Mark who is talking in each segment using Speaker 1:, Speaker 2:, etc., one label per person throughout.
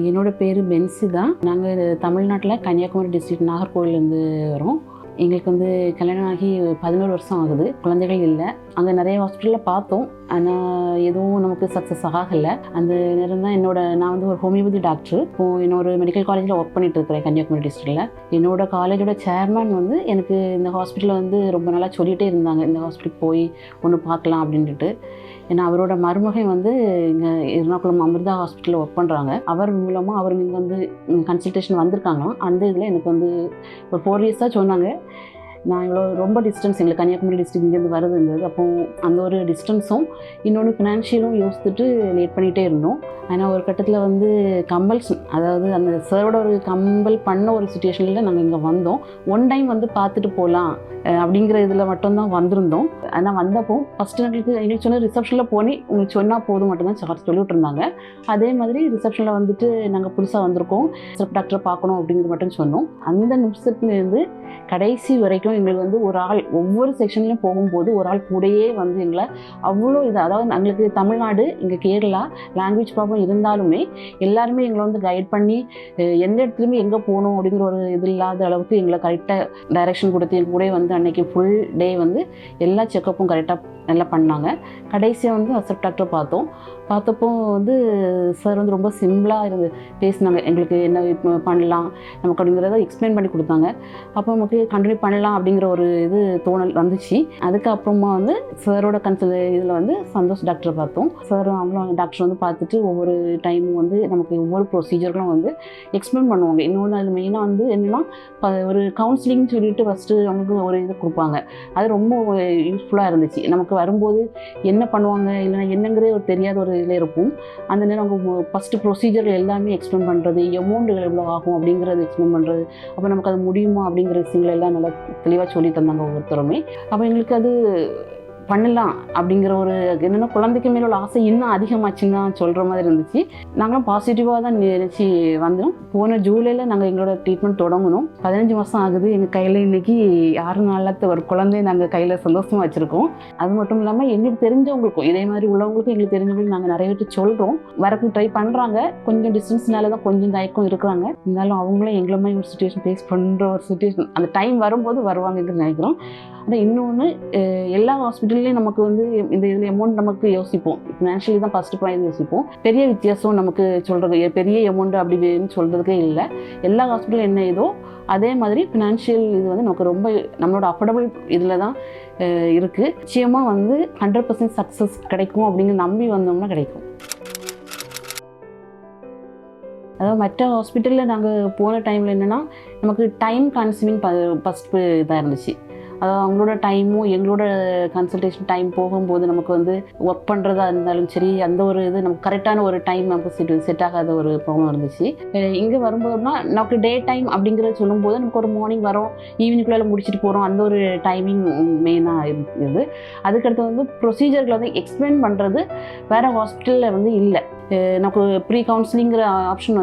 Speaker 1: என்னோட பேர் பென்சிதா. நாங்கள் தமிழ்நாட்டில் கன்னியாகுமரி டிஸ்ட்ரிக்ட் நாகர்கோவிலேருந்து வரோம். எங்களுக்கு கல்யாணம் ஆகி 11 வருஷம் ஆகுது. குழந்தைகள் இல்லை. அங்கே நிறைய ஹாஸ்பிட்டலில் பார்த்தோம், ஆனால் எதுவும் நமக்கு சக்ஸஸ் ஆகலை. அந்த நேரம் தான் நான் ஒரு ஹோமியோபதி டாக்டர். இப்போது இன்னொரு மெடிக்கல் காலேஜில் ஒர்க் பண்ணிட்டு இருக்கிறேன் கன்னியாகுமரி டிஸ்ட்ரிக்டில். என்னோட காலேஜோட சேர்மேன் எனக்கு இந்த ஹாஸ்பிட்டலில் ரொம்ப நாளாக சொல்லிகிட்டே இருந்தாங்க, இந்த ஹாஸ்பிட்டலுக்கு போய் ஒன்று பார்க்கலாம் அப்படின்ட்டு. ஏன்னா அவரோட மருமகன் இங்கே எர்ணாகுளம் அமிர்தா ஹாஸ்பிட்டலில் ஒர்க் பண்ணுறாங்க. அவர் மூலமாக அவர் இங்கே கன்சல்டேஷன் வந்திருக்காங்களாம். அந்த இதில் எனக்கு ஒரு 4 இயர்ஸாக சொன்னாங்க. நான் ரொம்ப டிஸ்டன்ஸ் எங்களுக்கு கன்னியாகுமரி டிஸ்ட்ரிக்ட் இங்கேருந்து வருதுங்கிறது. அப்போ அந்த ஒரு டிஸ்டன்ஸும் இன்னொன்று ஃபினான்ஷியலும் யோசிச்சுட்டு லேட் பண்ணிகிட்டே இருந்தோம். ஆனால் ஒரு கட்டத்தில் கம்பல்ஷன், அதாவது அந்த சாரோட ஒரு கம்பல் பண்ண ஒரு சுச்சுவேஷனில் நாங்கள் இங்கே வந்தோம். ஒன் டைம் பார்த்துட்டு போகலாம் அப்படிங்கிற இதில் மட்டும்தான் வந்திருந்தோம். ஆனால் வந்தப்போ ஃபஸ்ட்டு எங்களுக்கு சொன்ன ரிசப்ஷனில் உங்களுக்கு சொன்னால் போதும் மட்டும்தான் சார்ஜ் சொல்லிட்டு இருந்தாங்க. அதே மாதிரி ரிசப்ஷனில் நாங்கள் புதுசாக வந்திருக்கோம், டாக்டரை பார்க்கணும் அப்படிங்கிறது மட்டும் சொன்னோம். அந்த நிமிஷத்துலேருந்து கடைசி வரைக்கும் எங்களுக்கு ஒரு ஆள் ஒவ்வொரு செக்ஷன்லையும் போகும்போது ஒரு ஆள் கூடயே எங்களை அவ்வளோ அதாவது எங்களுக்கு தமிழ்நாடு, இங்கே கேரளா, லாங்குவேஜ் ப்ராப்ளம் இருந்தாலுமே எல்லாருமே எங்களை கைட் பண்ணி எந்த இடத்துலையுமே எங்கே போகணும் அப்படிங்கிற ஒரு இது இல்லாத அளவுக்கு எங்களை கரெக்டாக டைரெக்ஷன் கொடுத்து எங்கள் கூட அன்றைக்கி ஃபுல் டே எல்லா செக்கப்பும் கரெக்டாக நல்லா பண்ணாங்க. கடைசியாக அசப்ட் டாக்டரை பார்த்தப்போ சார் ரொம்ப சிம்பிளாக பேசினாங்க. எங்களுக்கு என்ன பண்ணலாம் நமக்கு அப்படிங்கிறத எக்ஸ்பிளைன் பண்ணி கொடுத்தாங்க. அப்போ நமக்கு கண்டினியூ பண்ணலாம் அப்படிங்கிற ஒரு இது தோணல் வந்துச்சு. அதுக்கப்புறமா சாரோட இதில் சந்தோஷ் டாக்டரை பார்த்தோம். சார் அவங்களும் டாக்டர் பார்த்துட்டு ஒவ்வொரு டைமும் நமக்கு ஒவ்வொரு ப்ரொசீஜர்களும் எக்ஸ்பிளைன் பண்ணுவாங்க. இன்னொன்று அது மெயினாக என்னென்னா ஒரு கவுன்சிலிங் சொல்லிட்டு ஃபஸ்ட்டு அவங்களுக்கு ஒரு இது கொடுப்பாங்க. அது ரொம்ப யூஸ்ஃபுல்லாக இருந்துச்சு. நமக்கு வரும்போது என்ன பண்ணுவாங்க இல்லைன்னா என்னங்கிற ஒரு தெரியாத ஒரு இதில் இருக்கும். அந்த நேரம் அவங்க ஃபஸ்ட்டு ப்ரொசீஜர் எல்லாமே எக்ஸ்பிளைன் பண்ணுறது, அமௌண்ட்டுகள் எவ்வளோ ஆகும் அப்படிங்கிறது எக்ஸ்பிளைன் பண்ணுறது, அப்போ நமக்கு அது முடியுமா அப்படிங்கிற விஷயங்கள் எல்லாம் நல்லா தெளிவாக சொல்லி தந்தாங்க ஒவ்வொருத்தருமே. அப்போ எங்களுக்கு அது பண்ணலாம் அப்படிங்கிற ஒரு என்னென்னா குழந்தைக்கு மேலே உள்ள ஆசை இன்னும் அதிகமாச்சுன்னு தான் சொல்கிற மாதிரி இருந்துச்சு. நாங்களும் பாசிட்டிவாக தான் நினச்சி வந்தோம். போன ஜூலையில் நாங்கள் எங்களோட ட்ரீட்மெண்ட் தொடங்கணும். 15 மாதம் ஆகுது. எங்கள் கையில் இன்றைக்கி 6 நாளாக ஒரு குழந்தைய நாங்கள் கையில் சந்தோஷமாக வச்சுருக்கோம். அது மட்டும் இல்லாமல் எங்களுக்கு தெரிஞ்சவங்களுக்கும் இதே மாதிரி உள்ளவங்களுக்கும் எங்களுக்கு தெரிஞ்சவங்களுக்கு நாங்கள் நிறைய பேர் சொல்கிறோம். வரக்கு ட்ரை பண்ணுறாங்க. கொஞ்சம் டிஸ்டன்ஸ்னால தான் கொஞ்சம் தயக்கம் இருக்கிறாங்க. இருந்தாலும் அவங்களும் எங்களை மாதிரி ஒரு சுச்சுவேஷன் ஃபேஸ் பண்ணுற ஒரு சுச்சுவேஷன் அந்த டைம் வரும்போது வருவாங்கன்னு நினைக்கிறோம். ஆனால் இன்னொன்று, எல்லா ஹாஸ்பிட்டல்லையும் நமக்கு இந்த இதில் அமௌண்ட் நமக்கு யோசிப்போம். ஃபினான்ஷியலி தான் ஃபஸ்ட்டு பாயிண்ட் யோசிப்போம். பெரிய வித்தியாசம் நமக்கு சொல்கிறது பெரிய அமௌண்ட் அப்படி வேணும்னு சொல்கிறதுக்கே இல்லை. எல்லா ஹாஸ்பிட்டலும் என்ன ஏதோ அதே மாதிரி ஃபினான்ஷியல் இது நமக்கு ரொம்ப நம்மளோட அஃபோர்டபுள் இதில் தான் இருக்குது. நிச்சயமாக 100% சக்ஸஸ் கிடைக்கும் அப்படிங்கிற நம்பி வந்தோம்னா கிடைக்கும். அதாவது மற்ற ஹாஸ்பிட்டலில் நாங்கள் போன டைமில் என்னென்னா நமக்கு டைம் கன்சியூமிங் ஃபஸ்ட்டு இதாக இருந்துச்சு. அதாவது அவங்களோட டைமும் எங்களோட கன்சல்டேஷன் டைம் போகும்போது நமக்கு ஒர்க் பண்ணுறதா இருந்தாலும் சரி, அந்த ஒரு இது நமக்கு கரெக்டான ஒரு டைம் நமக்கு செட் ஆகாத ஒரு ப்ராப்ளம் இருந்துச்சு. இங்கே வரும்போதுனா நமக்கு டே டைம் அப்படிங்கிறத சொல்லும்போது நமக்கு ஒரு மார்னிங் வரோம், ஈவினிங்குள்ளே முடிச்சுட்டு போகிறோம், அந்த ஒரு டைமிங் மெயினாக இருக்குது. அதுக்கடுத்து ப்ரொசீஜர்களை எக்ஸ்பிளைன் பண்ணுறது வேறு ஹாஸ்பிட்டலில் இல்லை. நமக்கு ப்ரீ கவுன்சிலிங்கிற ஆப்ஷன்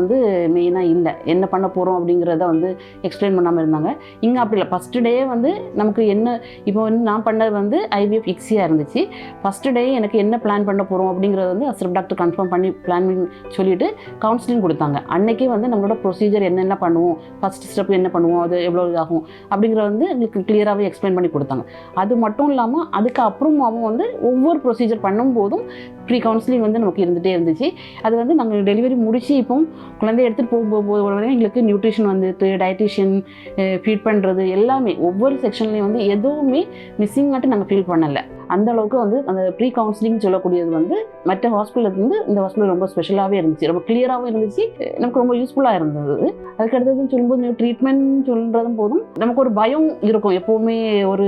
Speaker 1: மெயினாக இல்லை. என்ன பண்ண போகிறோம் அப்படிங்கிறத எக்ஸ்பிளைன் பண்ணாமல் இருந்தாங்க. இங்கே அப்படி இல்லை. ஃபஸ்ட்டு டே நமக்கு என்ன இப்போ நான் பண்ணது IVF இக்ஸியாக இருந்துச்சு. ஃபஸ்ட்டு டே எனக்கு என்ன பிளான் பண்ண போகிறோம் அப்படிங்கிறது அசப்ட் டாக்டர் கன்ஃபார்ம் பண்ணி பிளான் சொல்லிவிட்டு கவுன்சிலிங் கொடுத்தாங்க. அன்றைக்கே நம்மளோட ப்ரொசீஜர் என்னென்ன பண்ணுவோம், ஃபஸ்ட் ஸ்டெப் என்ன பண்ணுவோம், அது எவ்வளோ இதாகும் அப்படிங்கிறத எங்களுக்கு கிளியராகவே எக்ஸ்பிளைன் பண்ணி கொடுத்தாங்க. அது மட்டும் இல்லாமல் அதுக்கப்புறமாவும் ஒவ்வொரு ப்ரொசீஜர் பண்ணும்போதும் ப்ரீ கவுன்சிலிங் நமக்கு இருந்துகிட்டே இருந்துச்சு. அது நாங்கள் டெலிவரி முடித்து இப்போ குழந்தைய எடுத்துகிட்டு போகும்போது எங்களுக்கு நியூட்ரிஷன் டயட்டிஷியன் ஃபீட் பண்ணுறது எல்லாமே ஒவ்வொரு செக்ஷன்லேயும் எதுவுமே மிஸ்ஸிங் ஆட்டு நாங்கள் ஃபீல் பண்ணலை. அந்த அளவுக்கு அந்த ப்ரீ கவுன்சிலிங் சொல்லக்கூடியது மற்ற ஹாஸ்பிட்டலுக்கு இந்த ஹாஸ்பிட்டல் ரொம்ப ஸ்பெஷலாகவே இருந்துச்சு, ரொம்ப கிளியராகவும் இருந்துச்சு, நமக்கு ரொம்ப யூஸ்ஃபுல்லாக இருந்தது. அதுக்கடுத்தது சொல்லும்போது ட்ரீட்மெண்ட் சொல்கிறதும் போதும் நமக்கு ஒரு பயம் இருக்கும். எப்போவுமே ஒரு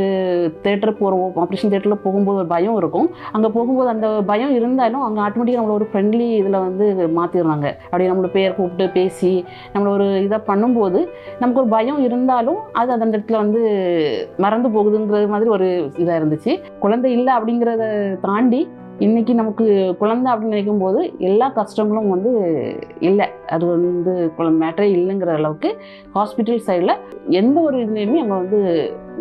Speaker 1: தேட்டர் போகிறோம், ஆப்ரேஷன் தேட்டரில் போகும்போது ஒரு பயம் இருக்கும். அங்கே போகும்போது அந்த பயம் இருந்தாலும் அங்கே ஆட்டோமேட்டிக்காக நம்மளை ஒரு ஃப்ரெண்ட்லி இதில் மாற்றிடுறாங்க. அப்படி நம்மளோட பேர் கூப்பிட்டு பேசி நம்மளை ஒரு இதை பண்ணும்போது நமக்கு ஒரு பயம் இருந்தாலும் அது அந்த இடத்துல மறந்து போகுதுங்கிற மாதிரி ஒரு இதாக இருந்துச்சு. குழந்தை இல்லை அப்படிங்கிறத தாண்டி இன்றைக்கி நமக்கு குழந்தை அப்படின்னு நினைக்கும் போது எல்லா கஷ்டங்களும் இல்லை. அது மேட்டரே இல்லைங்கிற அளவுக்கு ஹாஸ்பிட்டல் சைடில் எந்த ஒரு இதுலேயுமே அங்கே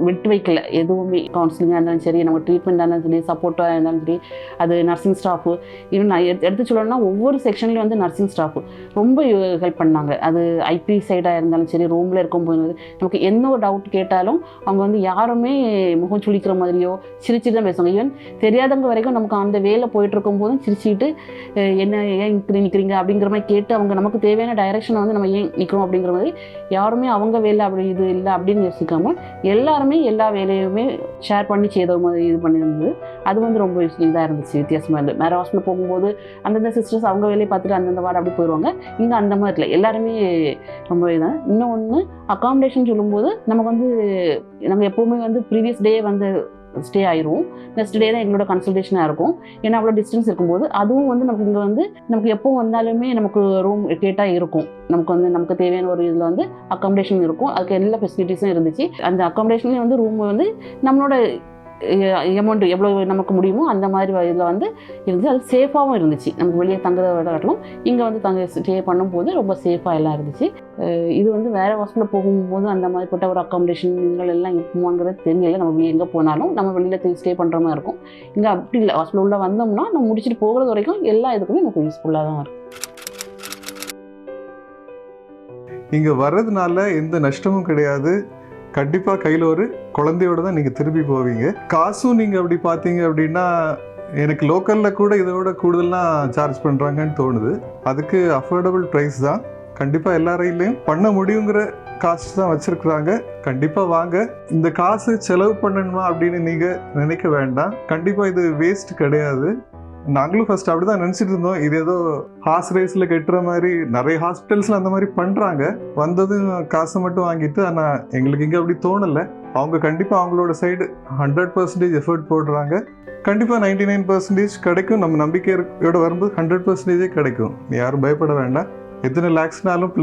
Speaker 1: விட்டு வைக்கல. எதுவுமே கவுன்சிலிங்காக இருந்தாலும் சரி, நம்ம ட்ரீட்மெண்ட்டாக இருந்தாலும் சரி, சப்போர்ட்டாக இருந்தாலும் சரி, அது நர்சிங் ஸ்டாஃபு, இன்னும் நான் எடுத்து சொல்லணும்னா ஒவ்வொரு செக்ஷன்லேயும் வந்து நர்சிங் ஸ்டாஃபு ரொம்ப ஹெல்ப் பண்ணாங்க. அது ஐபி சைடாக இருந்தாலும் சரி, ரூமில் இருக்கும்போது நமக்கு என்ன ஒரு டவுட் கேட்டாலும் அவங்க வந்து யாருமே முகம் சுளிக்கிற மாதிரியோ சிரிச்சுட்டு தான் பேசுவாங்க. ஈவன் தெரியாதவங்க வரைக்கும் நமக்கு அந்த வேலை போயிட்டு இருக்கும்போதும் சிரிச்சுட்டு என்ன ஏன் நிற்கிறீங்க அப்படிங்கிற மாதிரி கேட்டு அவங்க நமக்கு தேவையான டைரெக்ஷனை வந்து நம்ம ஏன் நிற்கிறோம் அப்படிங்கிற மாதிரி யாருமே அவங்க வேலை அப்படி இது இல்லை அப்படின்னு யோசிக்காமல் எல்லாருமே எல்லா வேலையுமே ஷேர் பண்ணி செய்த மாதிரி இது பண்ணியிருந்தது. அது வந்து ரொம்ப இதாக இருந்துச்சு, வித்தியாசமாக இருந்தது. வேறு ஹாஸ்பிட்டல் போகும்போது அந்தந்த சிஸ்டர்ஸ் அவங்க வேலையை பார்த்துட்டு அந்தந்த வார்டு அப்படி போயிடுவாங்க. இங்கே அந்த மாதிரி இல்லை, எல்லாருமே ரொம்ப இதான். இன்னொன்று அகாமடேஷன் சொல்லும்போது நமக்கு வந்து நாங்கள் எப்போவுமே வந்து ப்ரீவியஸ் டே வந்து ஸ்டே ஆயிடுவோம். நெக்ஸ்ட் டே தான் எங்களோட கன்சல்டேஷனாக இருக்கும். ஏன்னா அவ்வளோ டிஸ்டன்ஸ் இருக்கும்போது அதுவும் வந்து நமக்கு இங்கே வந்து நமக்கு எப்போ வந்தாலுமே நமக்கு ரூம் கேட்டால் இருக்கும். நமக்கு வந்து நமக்கு தேவையான ஒரு இதில் வந்து அக்காமடேஷன் இருக்கும். அதுக்கு எல்லா ஃபெசிலிட்டிஸும் இருந்துச்சு. அந்த அக்காமடேஷன்லேயும் வந்து ரூம் வந்து நம்மளோட அமௌண்ட் எவ்வளோ நமக்கு முடியுமோ அந்த மாதிரி இதில் வந்து இருந்துச்சு. அது சேஃபாகவும் இருந்துச்சு. நமக்கு வெளியே தங்குறத விடலும் இங்கே வந்து ஸ்டே பண்ணும்போது ரொம்ப சேஃபாக எல்லாம் இருந்துச்சு. இது வந்து வேறு ஹாஸ்பிட்டல் போகும்போது அந்த மாதிரிப்பட்ட ஒரு அக்காமடேஷன் இதுகள் எல்லாம் இருக்குமாங்கிறது தெரியல. நம்ம வெளியே எங்கே போனாலும் நம்ம வெளியில் ஸ்டே பண்ணுற மாதிரி இருக்கும். இங்கே அப்படி இல்லை. ஹாஸ்பிட்டல் உள்ள வந்தோம்னா நம்ம முடிச்சுட்டு போகிறது வரைக்கும் எல்லா இதுக்குமே நமக்கு யூஸ்ஃபுல்லாக தான் இருக்கும்.
Speaker 2: இங்கே வர்றதுனால எந்த நஷ்டமும் கிடையாது. கண்டிப்பாக கையில் ஒரு குழந்தையோட தான் நீங்கள் திரும்பி போவீங்க. காசும் நீங்கள் அப்படி பார்த்தீங்க அப்படின்னா எனக்கு லோக்கலில் கூட இதோட கூடுதலாக சார்ஜ் பண்ணுறாங்கன்னு தோணுது. அதுக்கு அஃபோர்டபுள் ப்ரைஸ் தான். கண்டிப்பாக எல்லா ரயில்லையும் பண்ண முடியுங்கிற காஸ்ட் தான் வச்சுருக்குறாங்க. கண்டிப்பாக வாங்க. இந்த காசு செலவு பண்ணணுமா அப்படின்னு நீங்கள் நினைக்க வேண்டாம். கண்டிப்பாக இது வேஸ்ட் கிடையாது. நாங்களும் ஃபர்ஸ்ட் அப்படி தான் நினச்சிட்டு இருந்தோம். இது ஏதோ ஹார்ஸ் ரேஸில் கட்டுற மாதிரி நிறைய ஹாஸ்பிட்டல்ஸில் அந்த மாதிரி பண்ணுறாங்க. வந்ததும் காசை மட்டும் வாங்கிட்டு, ஆனால் எங்களுக்கு இங்கே அப்படி தோணலை. அவங்க கண்டிப்பாக அவங்களோட சைடு 100% எஃபர்ட் போடுறாங்க. கண்டிப்பாக 99% கிடைக்கும். நம்ம நம்பிக்கையோட வரும்போது 100% கிடைக்கும். யாரும் பயப்பட வேண்டாம். எத்தனை லேக்ஸ்னாலும் பிள்ளைங்க